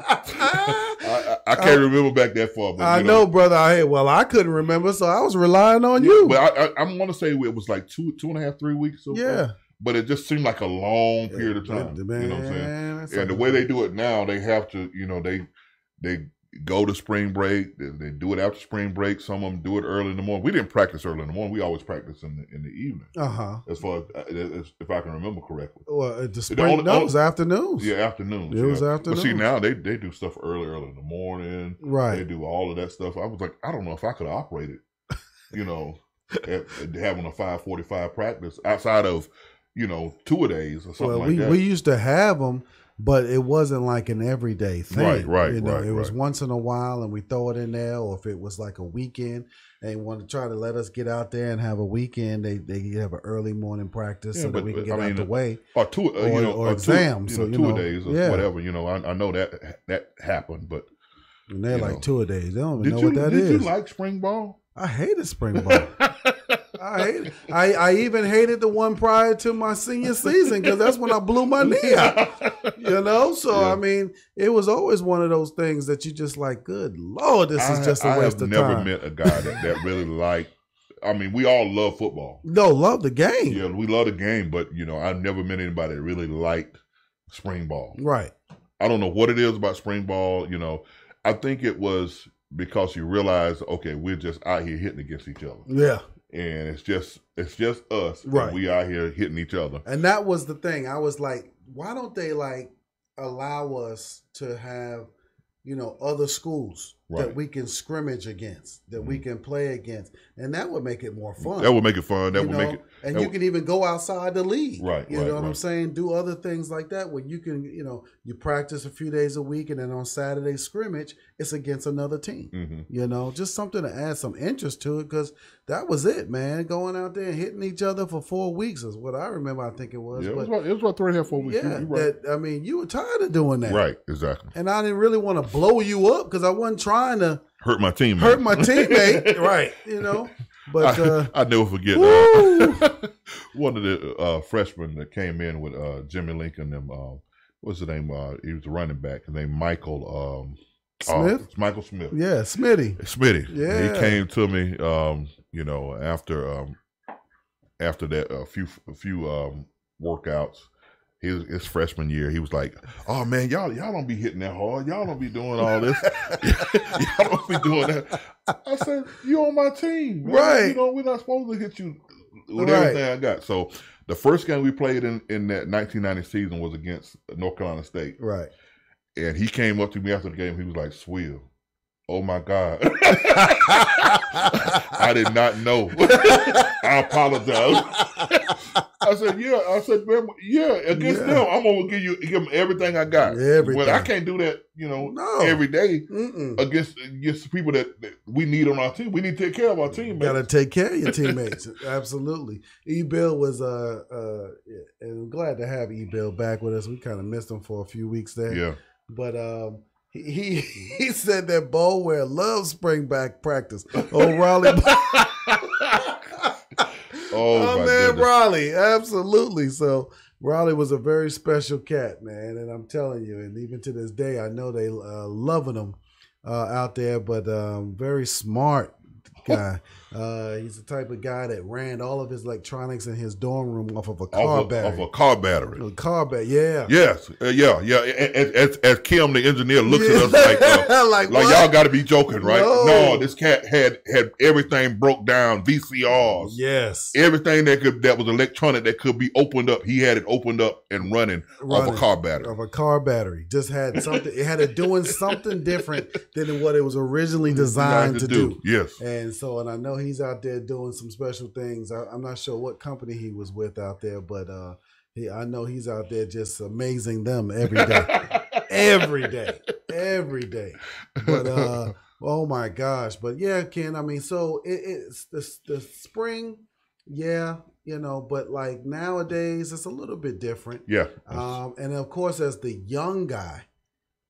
I can't remember back that far. But, I know, brother. I couldn't remember, so I was relying on you. But I want to say it was like 2.5, 3 weeks. But it just seemed like a long period of time. Man, you know what I'm saying? And the way they do it now, they have to, they go to spring break. They do it after spring break. Some of them do it early in the morning. We didn't practice early in the morning. We always practice in the evening. As far as if I can remember correctly. Well, the spring, it was afternoons. Yeah, afternoons. It was afternoons. But see, now they do stuff early in the morning. Right. They do all of that stuff. I was like, I don't know if I could operate it. Having a 5:45 practice outside of 2-a-days or something like that. We used to have them, but it wasn't like an everyday thing. Right. It was once in a while, and we throw it in there, or if it was like a weekend, they want to try to let us get out there and have a weekend. They have an early morning practice so that we can get out the way, or exams, 2-a-days or whatever. I know that happened, but and they're like 2-a-days. They don't even know what that is. Did you like spring ball? I hated spring ball. I hate it. I even hated the one prior to my senior season because that's when I blew my knee out. So I mean, it was always one of those things that you just like, good Lord, this is just a waste of time. I have never met a guy that really liked. I mean, we all love football. No, love the game. Yeah, we love the game, but I've never met anybody that really liked spring ball. Right. I don't know what it is about spring ball. I think it was because you realize, okay, we're just out here hitting against each other. Yeah. And it's just us. Right. And we out here hitting each other. And that was the thing. I was like, why don't they allow us to have, other schools that we can scrimmage against, that we can play against, and that would make it more fun. That would make it fun. That would make it. And you can even go outside the league. Right. You know what I'm saying? Do other things like that where you can, you practice a few days a week, and then on Saturday scrimmage, it's against another team. Mm-hmm. Just something to add some interest to it, because that was it, man. Going out there and hitting each other for 4 weeks is what I remember. I think it was. Yeah, it was about 3.5, 4 weeks. Yeah, right. you were tired of doing that. Right, exactly. And I didn't really want to blow you up because I wasn't trying to hurt my teammate. Right, But I never forget one of the freshmen that came in with Jimmy Lincoln. What's his name? He was a running back. His name Michael Smith. Michael Smith. Yeah, Smitty. Yeah, he came to me. After that, a few workouts. His freshman year, he was like, "Oh man, y'all don't be hitting that hard. Y'all don't be doing all this. Y'all don't be doing that." I said, "You on my team, man. Right? We're not supposed to hit you with everything I got." So the first game we played in that 1990 season was against North Carolina State, right? And he came up to me after the game. He was like, "Swill, oh my God, I did not know. I apologize." I said, "Yeah." I said, "Man, against them, I'm gonna give them everything I got. Everything. But I can't do that, every day against people that we need on our team. We need to take care of our teammates. Got to take care of your teammates. Absolutely. E-Bill was and I'm glad to have E-Bill back with us. We kind of missed him for a few weeks there. Yeah, but he said that Boulware loves spring back practice. Oh, Raleigh. Oh man, goodness. Raleigh, absolutely. So Raleigh was a very special cat, man, and I'm telling you, and even to this day, I know they loving him out there, but very smart, guy. He's the type of guy that ran all of his electronics in his dorm room off of a car battery. Of a car battery. A car battery, yeah. Yes, yeah. As Kim, the engineer, looks at us like y'all got to be joking, right? No, this cat had everything broke down, VCRs. Yes. Everything that was electronic that could be opened up, he had it opened up and running off a car battery. Of a car battery. Just had something, it had it doing something different than what it was originally designed to do. Yes. And I know he's out there doing some special things. I'm not sure what company he was with out there, but I know he's out there just amazing them every day. every day. But oh my gosh. But yeah, Ken, I mean, so it's the spring, yeah, but like nowadays it's a little bit different. Yeah. And of course, as the young guy,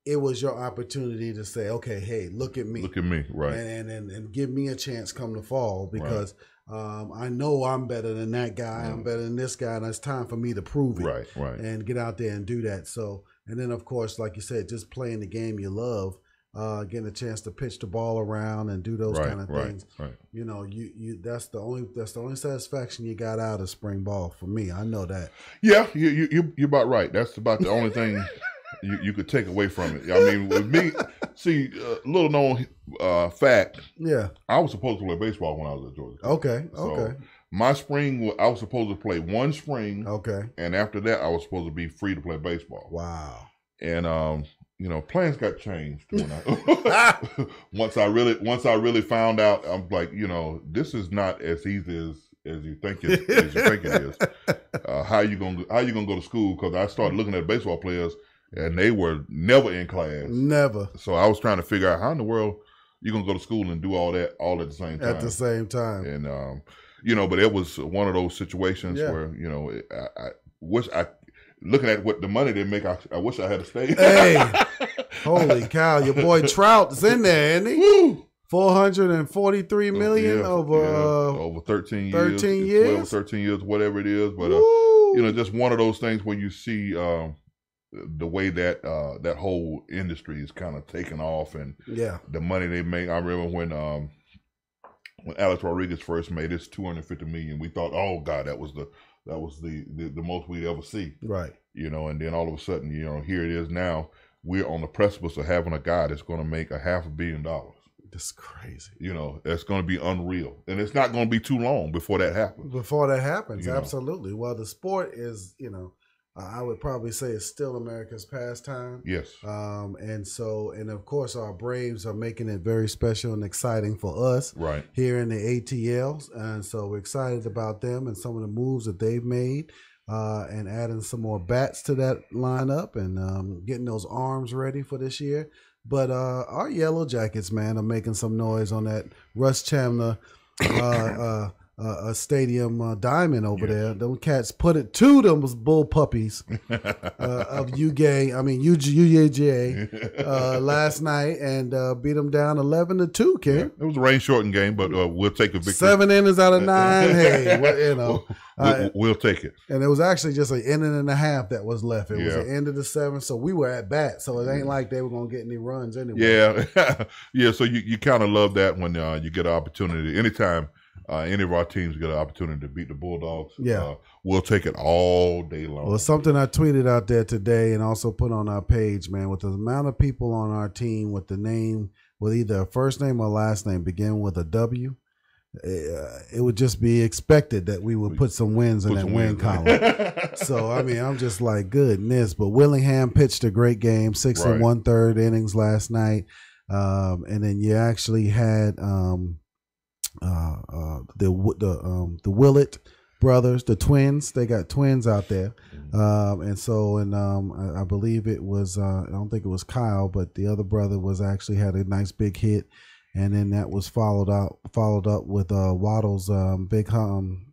it was your opportunity to say, okay, hey, look at me. Look at me, right. And give me a chance come the fall because I know I'm better than that guy. I'm better than this guy, and it's time for me to prove it. Right. And get out there and do that. So, and then, of course, like you said, just playing the game you love, getting a chance to pitch the ball around and do those kind of things. Right. You that's the only satisfaction you got out of spring ball for me. I know that. Yeah, you're about right. That's about the only thing you could take away from it. I mean, with me, see, little known fact. Yeah, I was supposed to play baseball when I was at Georgia. Okay. So my spring, I was supposed to play one spring. Okay. And after that, I was supposed to be free to play baseball. Wow. And plans got changed when once I really found out. I'm like, this is not as easy as you think it is. How you gonna go to school? Because I started looking at baseball players. And they were never in class. Never. So I was trying to figure out how in the world you're going to go to school and do all that all at the same time. At the same time. And, but it was one of those situations where, I wish looking at what the money they make, I wish I had stayed. Hey, holy cow. Your boy Trout's in there, isn't he? Woo! $443 million over 13 years. 13 years? 12, 13 years, whatever it is. But, just one of those things when you see the way that that whole industry is kind of taking off and the money they make. I remember when Alex Rodriguez first made his $250 million, we thought, oh God, that was the most we'd ever see. Right. And then all of a sudden, here it is now. We're on the precipice of having a guy that's going to make $500 million. That's crazy. That's going to be unreal. And it's not going to be too long before that happens. Absolutely. Well, the sport is, I would probably say it's still America's pastime. Yes. And of course our Braves are making it very special and exciting for us here in the ATLs. And so we're excited about them and some of the moves that they've made and adding some more bats to that lineup and getting those arms ready for this year. But our Yellow Jackets, man, are making some noise on that Russ Chandler a stadium diamond over there. Them cats put it to them bull puppies of UGA last night and beat them down 11-2. Ken, it was a rain shortened game, but we'll take the victory. 7 innings out of 9. Hey, we'll take it. And it was actually just an inning and a half that was left. It was the end of the 7th, so we were at bat. So it ain't like they were gonna get any runs anyway. Yeah. So you kind of love that when you get an opportunity anytime. Any of our teams get an opportunity to beat the Bulldogs. We'll take it all day long. Well, something I tweeted out there today and also put on our page, man, with the amount of people on our team with the name, with either a first name or last name begin with a W, it would just be expected that we would put some wins in that win column. So, I mean, I'm just like, goodness. But Willingham pitched a great game, 6 1/3 innings last night. And then you actually had the Willett brothers, the twins. They got twins out there, I believe it was I don't think it was Kyle, but the other brother was actually had a nice big hit, and then that was followed up with Waddle's big home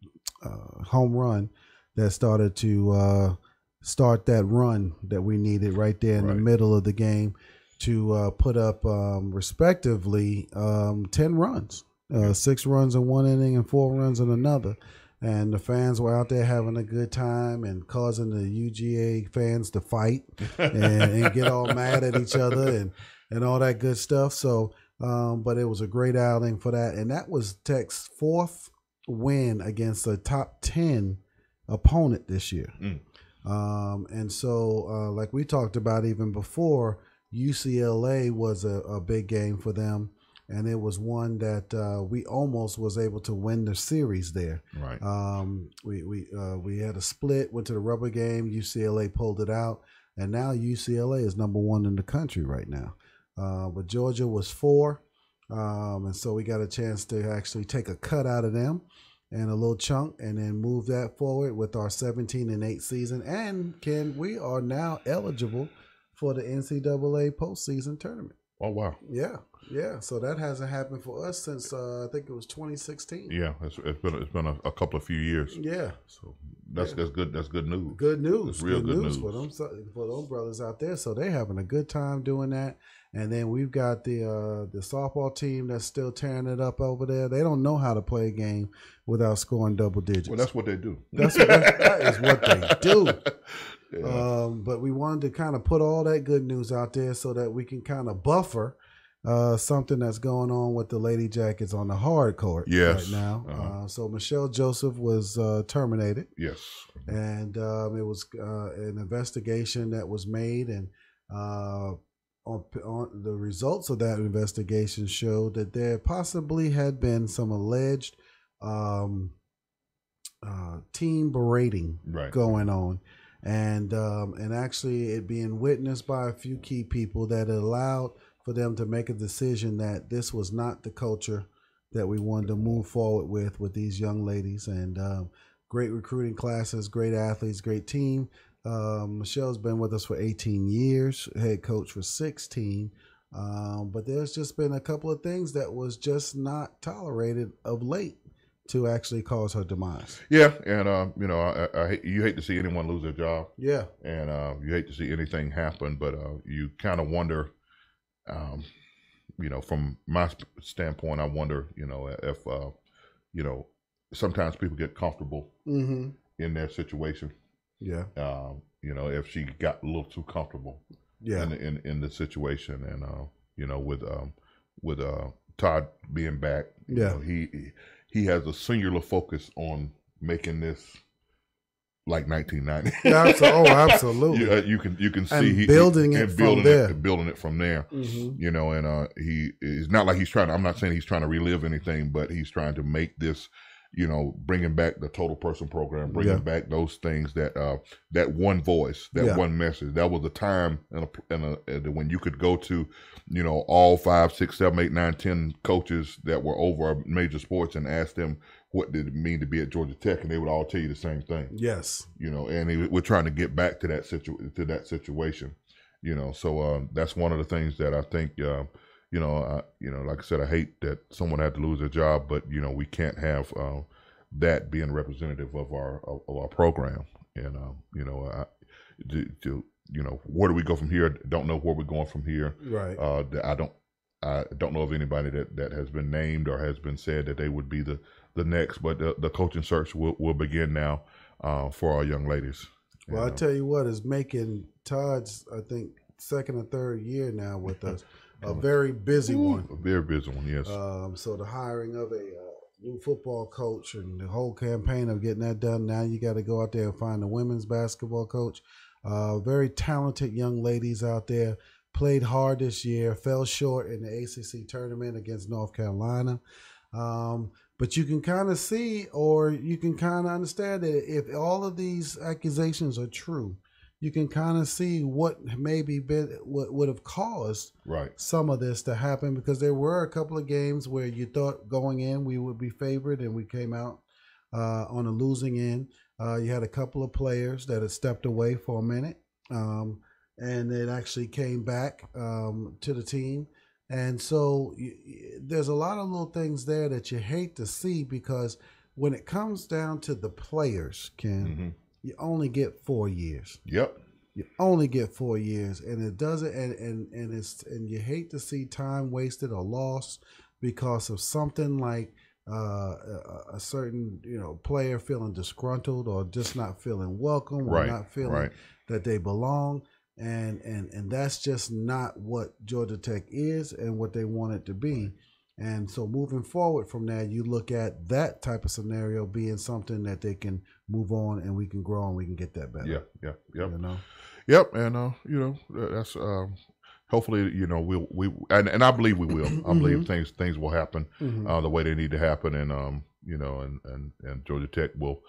run that started to start that run that we needed right there in the middle of the game to put up respectively 10 runs. 6 runs in one inning and 4 runs in another. And the fans were out there having a good time and causing the UGA fans to fight and get all mad at each other and all that good stuff. So but it was a great outing for that. And that was Tech's 4th win against a top 10 opponent this year. And so, like we talked about even before, UCLA was a big game for them, and it was one that we almost was able to win the series there. Right. We had a split, went to the rubber game. UCLA pulled it out, and now UCLA is number 1 in the country right now. But Georgia was 4, and so we got a chance to actually take a cut out of them and a little chunk, and then move that forward with our 17-8 season. And we are now eligible for the NCAA postseason tournament. Oh wow! Yeah. So that hasn't happened for us since I think it was 2016. Yeah, it's been a couple of few years. Yeah. So that's good. That's good news. Good news. It's real good news for them brothers out there. So they're having a good time doing that. And then we've got the softball team that's still tearing it up over there. They don't know how to play a game without scoring double digits. Well, that's what they do. That is what they do. Yeah. But we wanted to kind of put all that good news out there so that we can kind of buffer something that's going on with the Lady Jackets on the hard court right now. So Michelle Joseph was terminated. Yes. And it was an investigation that was made, and on the results of that investigation showed that there possibly had been some alleged team berating going on, and actually it being witnessed by a few key people that allowed for them to make a decision that this was not the culture that we wanted to move forward with these young ladies. And great recruiting classes, great athletes, great team. Michelle's been with us for 18 years, head coach for 16. But there's just been a couple of things that was just not tolerated of late to actually cause her demise. Yeah, and you hate to see anyone lose their job. Yeah, and you hate to see anything happen, but you kind of wonder, from my standpoint, I wonder, if sometimes people get comfortable in their situation. Yeah. If she got a little too comfortable. Yeah. In the situation, and with Todd being back, he has a singular focus on making this like 1990. Absolutely. You can see building it from there. And he's not like he's trying. I'm not saying he's trying to relive anything, but he's trying to make this. Bringing back the Total Person program, bringing back those things that that one voice, that one message. That was a time when you could go to, all 5, 6, 7, 8, 9, 10 coaches that were over major sports and ask them what did it mean to be at Georgia Tech, and they would all tell you the same thing. Yes, and we're trying to get back to that situation. So that's one of the things that I think. Like I said, I hate that someone had to lose their job, but we can't have that being representative of our program. And where do we go from here? Don't know where we're going from here. Right. I don't know of anybody that has been named or has been said that they would be the next. But the coaching search will begin now for our young ladies. Well, I tell you what, is making Todd's, I think, 2nd or 3rd year now with us. A very busy one. A very busy one, yes. So the hiring of a new football coach and the whole campaign of getting that done. Now you got to go out there and find a women's basketball coach. Very talented young ladies out there. Played hard this year. Fell short in the ACC tournament against North Carolina. But you can kind of see, or you can kind of understand that if all of these accusations are true, you can kind of see what maybe what would have caused some of this to happen, because there were a couple of games where you thought going in we would be favored and we came out on a losing end. You had a couple of players that had stepped away for a minute, and it actually came back to the team. And so there's a lot of little things there that you hate to see, because when it comes down to the players, Ken, you only get 4 years. Yep. You only get 4 years, and it doesn't. And you hate to see time wasted or lost because of something like a certain player feeling disgruntled or just not feeling welcome or not feeling that they belong. and that's just not what Georgia Tech is and what they want it to be. And so moving forward from there, you look at that type of scenario being something that they can move on and we can grow and we can get that better. Yeah. You know? Yep. And that's hopefully, and I believe we will. I believe things will happen the way they need to happen, and and Georgia Tech will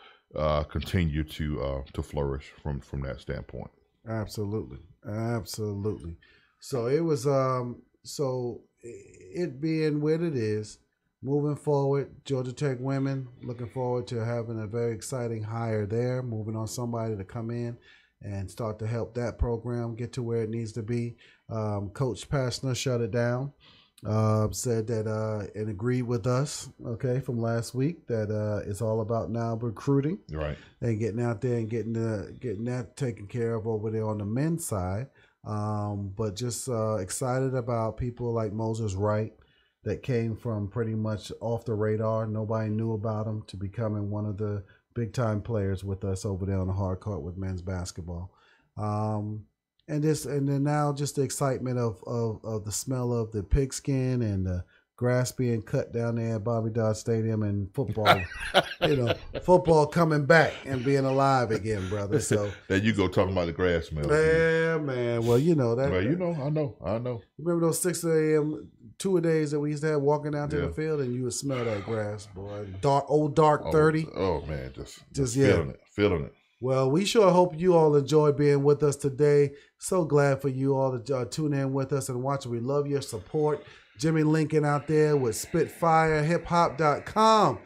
continue to flourish from that standpoint. Absolutely. So it was it being what it is, moving forward, Georgia Tech women looking forward to having a very exciting hire there, moving on somebody to come in and start to help that program get to where it needs to be. Coach Pastner shut it down, said that and agreed with us, from last week, that it's all about now recruiting, right, and getting out there and getting that taken care of over there on the men's side. But just excited about people like Moses Wright that came from pretty much off the radar. Nobody knew about him to becoming one of the big time players with us over there on the hard court with men's basketball. And then now just the excitement of the smell of the pigskin and the grass being cut down there at Bobby Dodd Stadium, and football, football coming back and being alive again, brother. So there you go, talking about the grass smell. Yeah, man. Well, that. Well, I know. Remember those 6 a.m. two-a-days that we used to have walking down to the field, and you would smell that grass, boy. Dark 30. Oh man, just feeling it. Well, we sure hope you all enjoy being with us today. So glad for you all to tune in with us and watch. We love your support. Jimmy Lincoln out there with SpitfireHipHop.com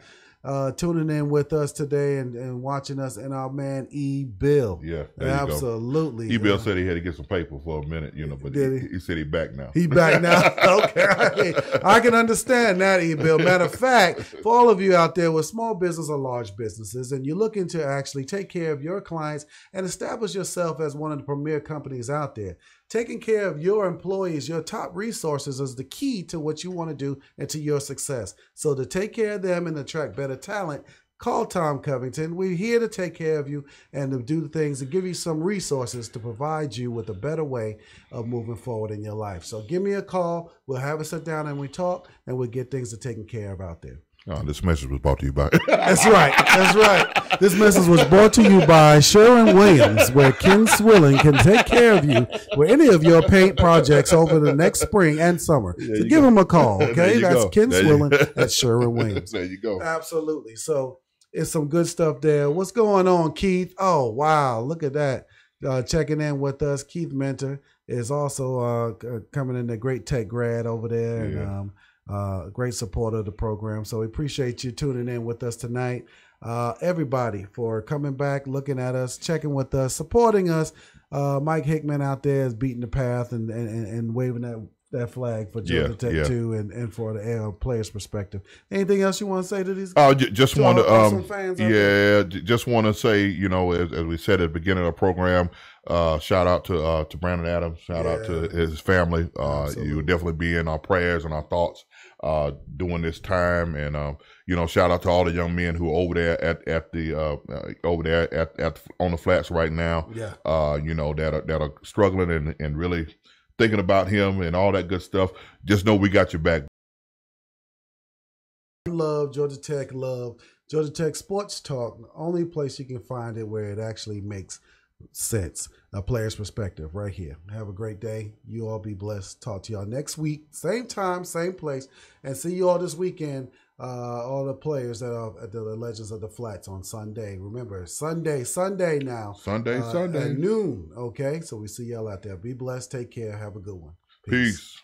tuning in with us today and watching us, and our man E. Bill. Yeah, absolutely. E. Bill said he had to get some paper for a minute, but he said he back now. He back now. Okay, I can understand that, E. Bill. Matter of fact, for all of you out there with small business or large businesses, and you're looking to actually take care of your clients and establish yourself as one of the premier companies out there, taking care of your employees, your top resources, is the key to what you want to do and to your success. So to take care of them and attract better talent, call Tom Covington. We're here to take care of you and to do the things to give you some resources to provide you with a better way of moving forward in your life. So give me a call. We'll have a sit down and we talk, and we'll get things taken care of out there. This message was brought to you by. That's right. This message was brought to you by Sherwin-Williams, where Ken Swilling can take care of you with any of your paint projects over the next spring and summer. So give him a call, okay? That's Ken Swilling at Sherwin-Williams. There you go. Absolutely. So it's some good stuff there. What's going on, Keith? Oh, wow. Look at that. Checking in with us. Keith Mentor is also coming in, the Great Tech grad over there. Yeah. And great supporter of the program. So we appreciate you tuning in with us tonight. Everybody for coming back, looking at us, checking with us, supporting us. Mike Hickman out there is beating the path and waving that flag for Georgia Tech too, and for the players' perspective. Anything else you want to say to these? Just want to fans just want to say, as we said at the beginning of the program, shout out to Brandon Adams, shout out to his family. You will definitely be in our prayers and our thoughts during this time, and shout out to all the young men who are over there at on the flats right now. That are struggling and really thinking about him and all that good stuff. Just know we got your back. Love Georgia Tech Sports Talk. The only place you can find it where it actually makes sense, a player's perspective, right here. Have a great day. You all be blessed. Talk to y'all next week, same time, same place, and see you all this weekend. All the players that are at the Legends of the Flats on Sunday. Remember, Sunday now. Sunday. At noon. Okay, so we see y'all out there. Be blessed. Take care. Have a good one. Peace.